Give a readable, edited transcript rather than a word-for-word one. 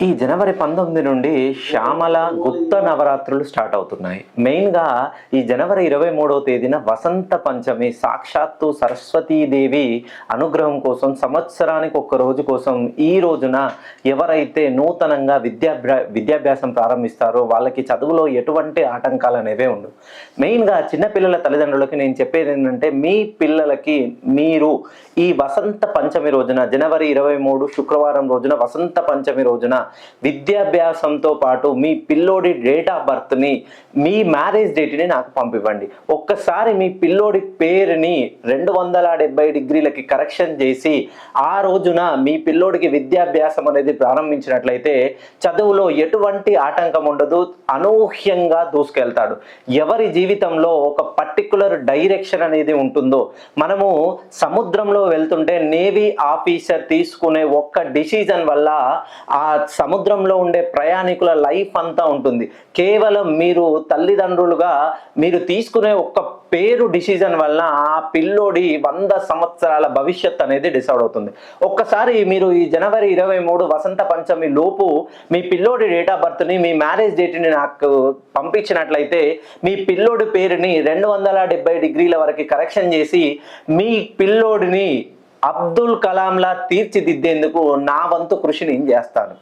ఈ జనవరి 19 నుండి శ్యామల గుప్త నవరాత్రులు స్టార్ట్ అవుతున్నాయి. మెయిన్‌గా ఈ జనవరి 23వ తేదీన వసంత పంచమి, సాక్షాత్తు సరస్వతీదేవి అనుగ్రహం కోసం సంవత్సరానికి ఒక్క రోజు కోసం ఈ రోజున ఎవరైతే నూతనంగా విద్యాభ్యాసం ప్రారంభిస్తారో వాళ్ళకి చదువులో ఎటువంటి ఆటంకాలు అనేవే ఉండవు. మెయిన్‌గా చిన్నపిల్లల తల్లిదండ్రులకి నేను చెప్పేది ఏంటంటే, మీ పిల్లలకి మీరు ఈ వసంత పంచమి రోజున జనవరి 23 శుక్రవారం రోజున వసంత పంచమి రోజున విద్యాభ్యాసంతో పాటు మీ పిల్లోడి డేట్ ఆఫ్ బర్త్ని, మీ మ్యారేజ్ డేట్ని నాకు పంపివ్వండి. ఒక్కసారి మీ పిల్లోడి పేరుని 270 డిగ్రీలకి కరెక్షన్ చేసి ఆ రోజున మీ పిల్లోడికి విద్యాభ్యాసం అనేది ప్రారంభించినట్లయితే చదువులో ఎటువంటి ఆటంకం ఉండదు, అనూహ్యంగా దూసుకెళ్తాడు. ఎవరి జీవితంలో ఒక పర్టికులర్ డైరెక్షన్ అనేది ఉంటుందో, మనము సముద్రంలో వెళ్తుంటే నేవీ ఆఫీసర్ తీసుకునే ఒక్క డిసిజన్ వల్ల ఆ సముద్రంలో ఉండే ప్రయాణికుల లైఫ్ అంతా ఉంటుంది. కేవలం మీరు తల్లిదండ్రులుగా మీరు తీసుకునే ఒక్క పేరు డిసిజన్ వల్ల ఆ పిల్లోడి 100 సంవత్సరాల భవిష్యత్ అనేది డిసైడ్ అవుతుంది. ఒక్కసారి మీరు ఈ జనవరి 23 వసంత పంచమి లోపు మీ పిల్లోడి డేట్ ఆఫ్ బర్త్ని, మీ మ్యారేజ్ డేట్ని నాకు పంపించినట్లయితే మీ పిల్లోడి పేరుని 270 డిగ్రీల వరకు కరెక్షన్ చేసి మీ పిల్లోడిని అబ్దుల్ కలాంలా తీర్చిదిద్దేందుకు నా వంతు కృషి నేను చేస్తాను.